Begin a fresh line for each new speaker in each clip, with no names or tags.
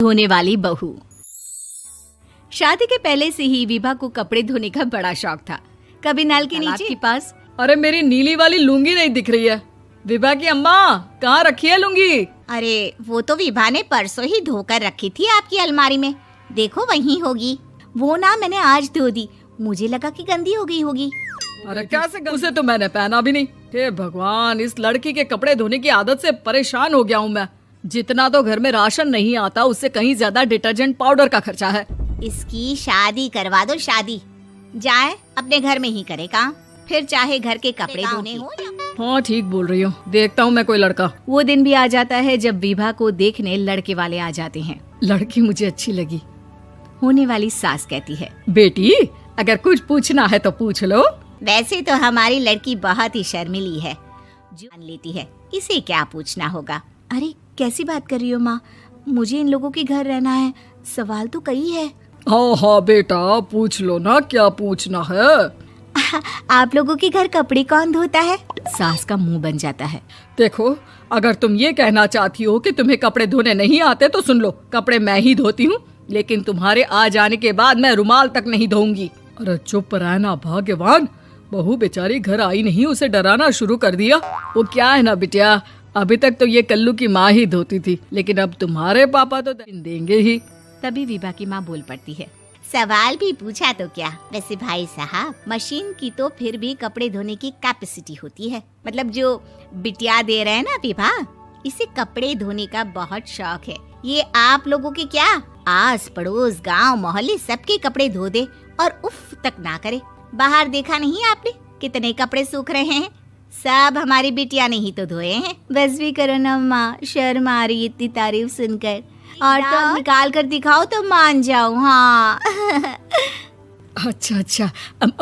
धोने वाली बहू। शादी के पहले से ही विभा को कपड़े धोने का बड़ा शौक था। कभी नल के नीचे के पास,
अरे मेरी नीली वाली लुंगी नहीं दिख रही है। विभा की अम्मा, कहाँ रखी है लुंगी?
अरे वो तो विभा ने परसों ही धोकर रखी थी आपकी अलमारी में, देखो वहीं होगी। वो ना मैंने आज धो दी, मुझे लगा कि गंदी हो गई होगी।
अरे कैसे? उसे तो मैंने पहना भी नहीं। हे भगवान, इस लड़की के कपड़े धोने की आदत से परेशान हो गया हूँ मैं। जितना तो घर में राशन नहीं आता, उससे कहीं ज्यादा डिटर्जेंट पाउडर का खर्चा है।
इसकी शादी करवा दो, शादी जाए अपने घर में ही करे काम, फिर चाहे घर के कपड़े धोने हो।
हाँ ठीक बोल रही हो, देखता हूँ मैं कोई लड़का।
वो दिन भी आ जाता है जब विभा को देखने लड़के वाले आ जाते हैं।
लड़की मुझे अच्छी लगी।
होने वाली सास कहती है,
बेटी अगर कुछ पूछना है तो पूछ लो।
वैसे तो हमारी लड़की बहुत ही शर्मीली है, जान लेती है, इसे क्या पूछना होगा।
अरे कैसी बात कर रही हो माँ, मुझे इन लोगों के घर रहना है, सवाल तो कई है।
हाँ हाँ बेटा, पूछ लो ना, क्या पूछना है।
आप लोगों के घर कपड़े कौन धोता है? सास का मुंह बन जाता है।
देखो, अगर तुम ये कहना चाहती हो कि तुम्हें कपड़े धोने नहीं आते तो सुन लो, कपड़े मैं ही धोती हूँ, लेकिन तुम्हारे आ जाने के बाद मैं रुमाल तक नहीं धोऊंगी। अरे चुप रहना भाग्यवान, बहू बेचारी घर आई नहीं, उसे डराना शुरू कर दिया। वो क्या है ना बिटिया, अभी तक तो ये कल्लू की माँ ही धोती थी, लेकिन अब तुम्हारे पापा तो देंगे ही।
तभी विभा की माँ बोल पड़ती है,
सवाल भी पूछा तो क्या। वैसे भाई साहब, मशीन की तो फिर भी कपड़े धोने की कैपेसिटी होती है। मतलब जो बिटिया दे रहे हैं ना विभा, इसे कपड़े धोने का बहुत शौक है। ये आप लोगों के क्या, आस पड़ोस गांव मोहल्ले सबके कपड़े धो दे और उफ तक ना करे। बाहर देखा नहीं आपने कितने कपड़े सूख रहे हैं, सब हमारी बिटिया ने ही तो धोए हैं।
बस भी करो ना माँ, शर्म आ रही इतनी तारीफ सुनकर, और तो निकाल कर दिखाओ तो मान जाओ। हाँ
अच्छा अच्छा,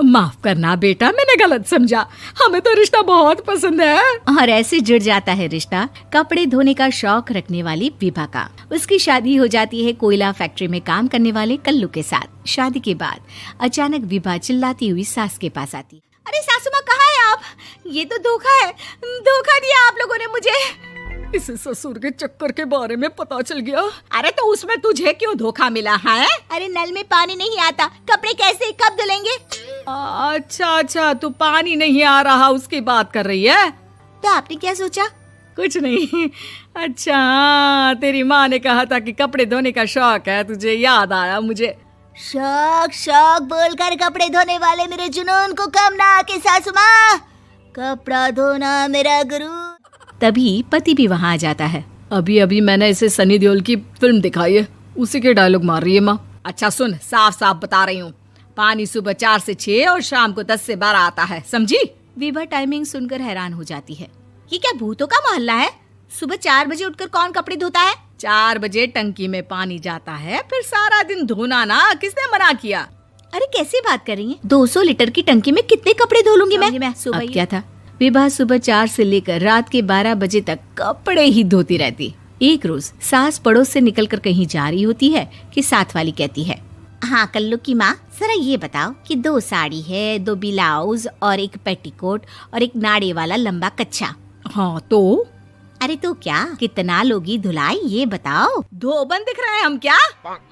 माफ करना बेटा, मैंने गलत समझा। हमें तो रिश्ता बहुत पसंद है।
और ऐसे जुड़ जाता है रिश्ता कपड़े धोने का शौक रखने वाली विभा का। उसकी शादी हो जाती है कोयला फैक्ट्री में काम करने वाले कल्लू के साथ। शादी के बाद अचानक विभा चिल्लाती हुई सास के पास आती।
अरे सासू माँ, कहाँ है आप? ये तो धोखा है, धोखा दिया आप लोगों ने मुझे।
इसे ससुर के चक्कर के बारे में पता चल गया।
अरे तो उसमें तुझे क्यों धोखा मिला है? अरे नल में पानी नहीं आता, कपड़े कैसे कब धुलेंगे?
अच्छा अच्छा, तू पानी नहीं आ रहा उसकी बात कर रही है।
तो आपने क्या सोचा?
कुछ नहीं। अच्छा, तेरी माँ ने कहा था कि कपड़े धोने का शौक है तुझे, याद आया मुझे।
शौक शौक बोलकर कपड़े धोने वाले मेरे जुनून को कम ना आके सासू माँ, कपड़ा धोना मेरा गुरु।
तभी पति भी वहाँ आ जाता है।
अभी अभी मैंने इसे सनी देओल की फिल्म दिखाई है, उसी के डायलॉग मार रही है माँ। अच्छा सुन, साफ साफ बता रही हूँ, पानी सुबह 4 से 6 और शाम को 10 से 12 आता है, समझी?
विभा टाइमिंग सुनकर हैरान हो जाती है।
ये क्या भूतों का मोहल्ला है? सुबह 4 बजे उठकर कौन कपड़े धोता है?
4 बजे टंकी में पानी जाता है, फिर सारा दिन धोना ना, किसने मना किया?
अरे कैसी बात कर रही है, 200 लीटर की टंकी में कितने कपड़े धो लूंगी मैं? सुबह क्या था, विभा सुबह 4 से लेकर रात के 12 बजे तक कपड़े ही धोती रहती। एक रोज सास पड़ोस से निकलकर कहीं जा रही होती है कि साथ वाली कहती है,
हाँ कल्लू की माँ, जरा ये बताओ कि 2 साड़ी है, 2 ब्लाउज और एक पेटीकोट और एक नाड़े वाला लंबा कच्छा।
हाँ तो?
अरे तो क्या, कितना लोगी धुलाई ये बताओ।
धोबन दिख रहे हैं हम क्या?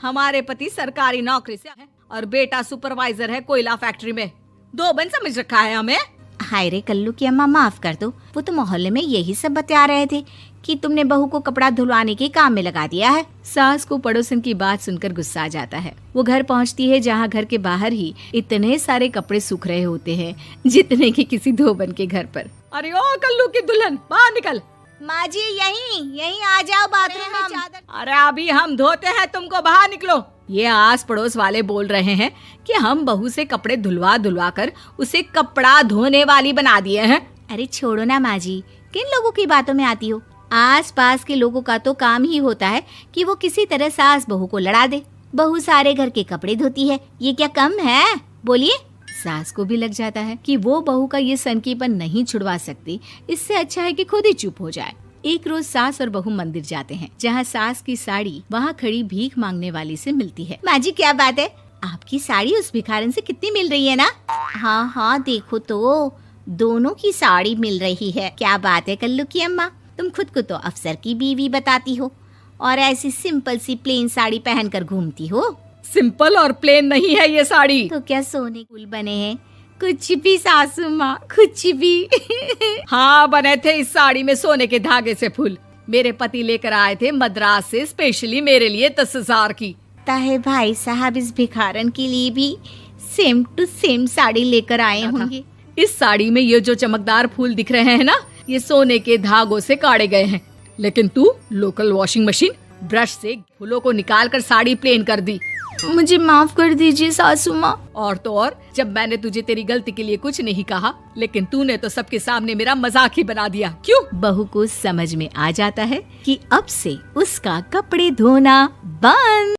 हमारे पति सरकारी नौकरी से है और बेटा सुपरवाइजर है कोयला फैक्ट्री में। धोबन समझ रखा है हमें।
हाय रे कल्लू की अम्मा, माफ कर दो, वो तो मोहल्ले में यही सब बता रहे थे कि तुमने बहू को कपड़ा धुलवाने के काम में लगा दिया है।
सास को पड़ोसन की बात सुनकर गुस्सा आ जाता है। वो घर पहुंचती है जहां घर के बाहर ही इतने सारे कपड़े सूख रहे होते हैं जितने कि किसी धोबन के घर पर।
अरे ओ कल्लू की दुल्हन, बाहर निकल।
माँ जी यहीं आ जाओ बाथरूम में चादर।
अरे अभी हम धोते हैं, तुमको बाहर निकलो। ये आस पड़ोस वाले बोल रहे हैं कि हम बहू से कपड़े धुलवा धुलवा कर उसे कपड़ा धोने वाली बना दिए हैं।
अरे छोड़ो ना माँ जी, किन लोगों की बातों में आती हो? आस पास के लोगों का तो काम ही होता है कि वो किसी तरह सास बहू को लड़ा दे। बहू सारे घर के कपड़े धोती है, ये क्या कम है? बोलिए। सास को भी लग जाता है कि वो बहू का ये सनकीपन नहीं छुड़वा सकती, इससे अच्छा है कि खुद ही चुप हो जाए। एक रोज सास और बहू मंदिर जाते हैं, जहाँ सास की साड़ी वहाँ खड़ी भीख मांगने वाली से मिलती है।
माँ जी क्या बात है, आपकी साड़ी उस भिखारन से कितनी मिल रही है ना? हाँ हाँ देखो तो, दोनों की साड़ी मिल रही है। क्या बात है कल्लू की अम्मा, तुम खुद को तो अफसर की बीवी बताती हो, और ऐसी सिंपल सी प्लेन साड़ी पहनकर घूमती हो?
सिंपल और प्लेन नहीं है ये साड़ी।
तो क्या सोने के फूल बने हैं? कुछ भी सासू माँ, कुछ भी।
हाँ, बने थे इस साड़ी में सोने के धागे से फूल। मेरे पति लेकर आए थे मद्रास से स्पेशली मेरे लिए 10,000 की।
ताहे भाई साहब इस भिखारन के लिए भी सेम टू सेम साड़ी लेकर आए होंगे।
इस साड़ी में ये जो चमकदार फूल दिख रहे हैं ना, ये सोने के धागों से काटे गए हैं। लेकिन तू लोकल वॉशिंग मशीन ब्रश से फूलों को निकाल कर साड़ी प्लेन कर दी।
मुझे माफ कर दीजिए सासू माँ।
और तो और, जब मैंने तुझे तेरी गलती के लिए कुछ नहीं कहा, लेकिन तूने तो सबके सामने मेरा मजाक ही बना दिया। क्यों?
बहू को समझ में आ जाता है कि अब से उसका कपड़े धोना बंद।